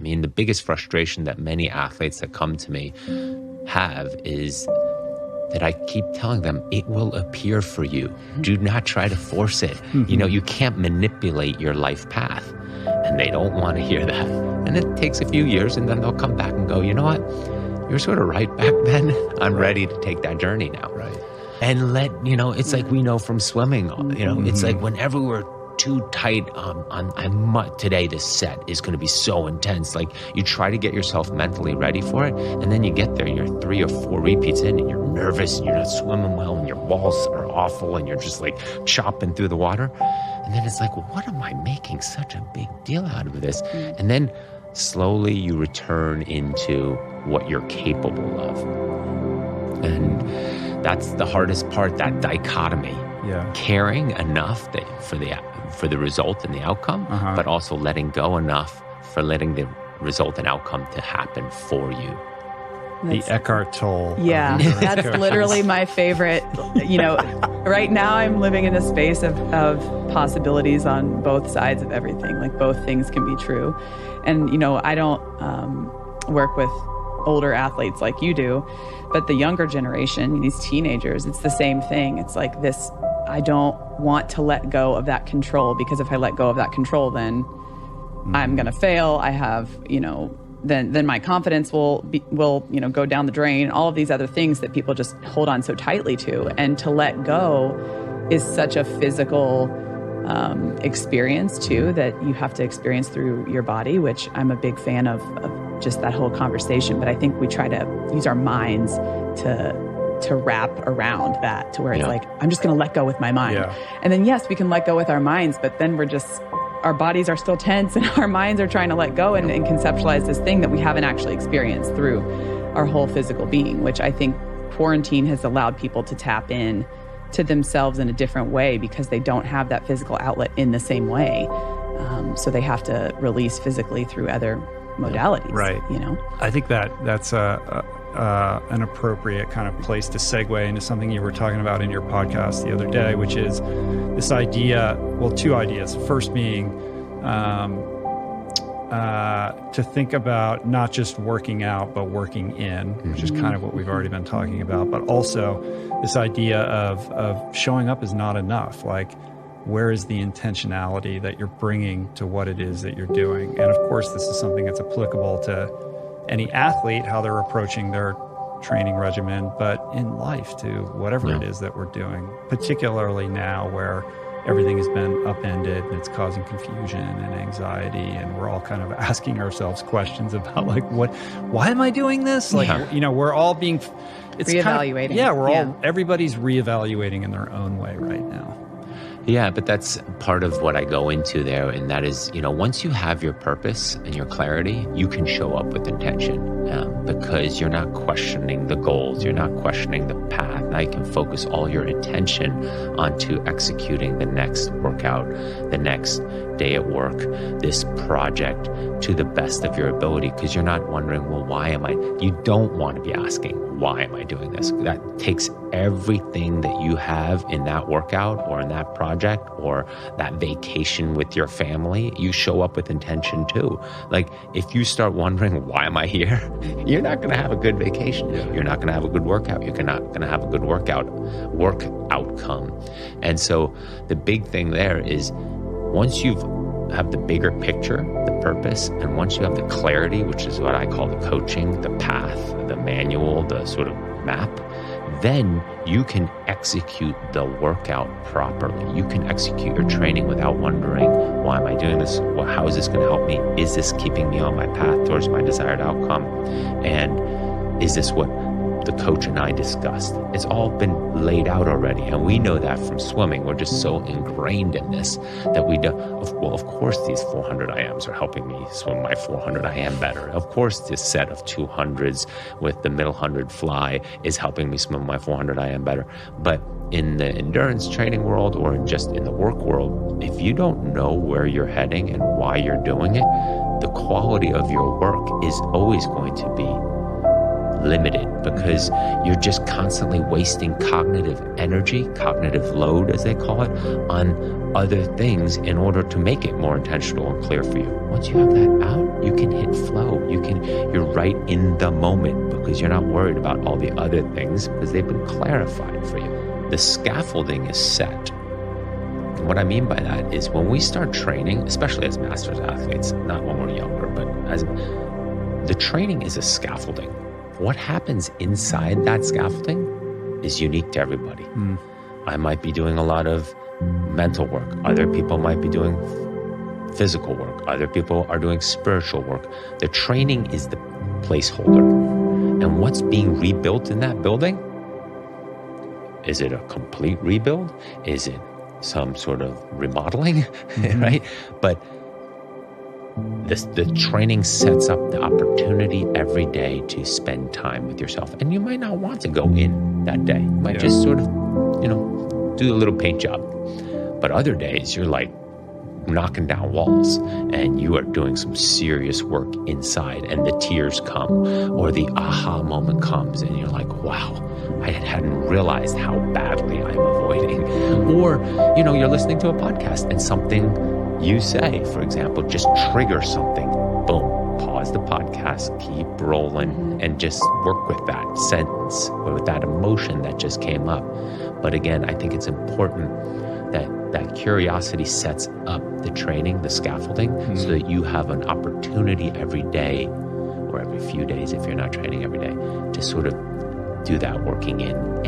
mean, the biggest frustration that many athletes that come to me have is that I keep telling them, it will appear for you. Do not try to force it. You know, you can't manipulate your life path. And they don't want to hear that. And it takes a few years, and then they'll come back and go, you know what? You're sort of right back then. I'm ready to take that journey now. Right. And it's like we know from swimming, you know, it's like whenever we're too tight today this set is going to be so intense. Like, you try to get yourself mentally ready for it, and then you get there, you're 3 or 4 repeats in, and you're nervous, and you're not swimming well, and your walls are awful, and you're just like chopping through the water. And then it's like, well, what am I making such a big deal out of this? And then slowly you return into what you're capable of. And that's the hardest part, that dichotomy. Yeah. Caring enough for the result and the outcome, but also letting go enough for letting the result and outcome to happen for you. The Eckhart Tolle. Yeah, that's literally my favorite. You know, right now I'm living in a space of possibilities on both sides of everything. Like, both things can be true. And, you know, I don't work with older athletes like you do, but the younger generation, these teenagers, it's the same thing. It's like this, I don't want to let go of that control, because if I let go of that control, then I'm going to fail. I have, you know, then my confidence will you know, go down the drain. All of these other things that people just hold on so tightly to. And to let go is such a physical experience too, that you have to experience through your body, which I'm a big fan of just that whole conversation. But I think we try to use our minds to wrap around that, to where it's like, I'm just going to let go with my mind. Yeah. And then, yes, we can let go with our minds, but then our bodies are still tense, and our minds are trying to let go and conceptualize this thing that we haven't actually experienced through our whole physical being, which I think quarantine has allowed people to tap in to themselves in a different way, because they don't have that physical outlet in the same way. So they have to release physically through other modalities. Right. You know, I think that's an appropriate kind of place to segue into something you were talking about in your podcast the other day, which is this idea, well, 2 ideas. First being to think about not just working out, but working in, which is kind of what we've already been talking about, but also this idea of showing up is not enough. Like, where is the intentionality that you're bringing to what it is that you're doing? And of course, this is something that's applicable to any athlete, how they're approaching their training regimen, but in life too, whatever it is that we're doing, particularly now where everything has been upended and it's causing confusion and anxiety, and we're all kind of asking ourselves questions about, like, why am I doing this? Like, you know, we're all being, it's reevaluating. Kind of, everybody's reevaluating in their own way right now. Yeah, but that's part of what I go into there, and that is, you know, once you have your purpose and your clarity, you can show up with intention, because you're not questioning the goals, you're not questioning the path. Now you can focus all your attention onto executing the next workout, the next day at work, this project to the best of your ability, because you're not wondering, well, why am I? You don't want to be asking, why am I doing this? That takes everything that you have in that workout or in that project or that vacation with your family. You show up with intention too. Like, if you start wondering, why am I here? You're not going to have a good vacation. You're not going to have a good workout. You're not going to have a good work outcome. And so the big thing there is, once you have the bigger picture, the purpose, and once you have the clarity, which is what I call the coaching, the path, the manual, the sort of map, then you can execute the workout properly. You can execute your training without wondering, why am I doing this? Well, how is this going to help me? Is this keeping me on my path towards my desired outcome? And is this what the coach and I discussed? It's all been laid out already, and we know that from swimming. We're just so ingrained in this that we do. Well, of course these 400 IMs are helping me swim my 400 IM better. Of course this set of 200s with the middle 100 fly is helping me swim my 400 IM better. But in the endurance training world, or just in the work world, if you don't know where you're heading and why you're doing it, the quality of your work is always going to be limited, because you're just constantly wasting cognitive energy, cognitive load as they call it, on other things in order to make it more intentional and clear for you. Once you have that out, you can hit flow. right in the moment because you're not worried about all the other things because they've been clarified for you. The scaffolding is set. And what I mean by that is when we start training, especially as masters athletes, not when we're younger, but as the training is a scaffolding. What happens inside that scaffolding is unique to everybody. I might be doing a lot of mental work. Other people might be doing physical work. Other people are doing spiritual work. The training is the placeholder. And what's being rebuilt in that building? Is it a complete rebuild? Is it some sort of remodeling, right? But the training sets up the opportunity every day to spend time with yourself. And you might not want to go in that day. You might just sort of, do a little paint job. But other days, you're like knocking down walls and you are doing some serious work inside, and the tears come or the aha moment comes and you're like, wow, I hadn't realized how badly I'm avoiding. Or, you're listening to a podcast and something you say, for example, just triggers something. Boom, pause the podcast, keep rolling, and just work with that sentence or with that emotion that just came up. But again, I think it's important that curiosity sets up the training, the scaffolding, so that you have an opportunity every day or every few days if you're not training every day to sort of do that working in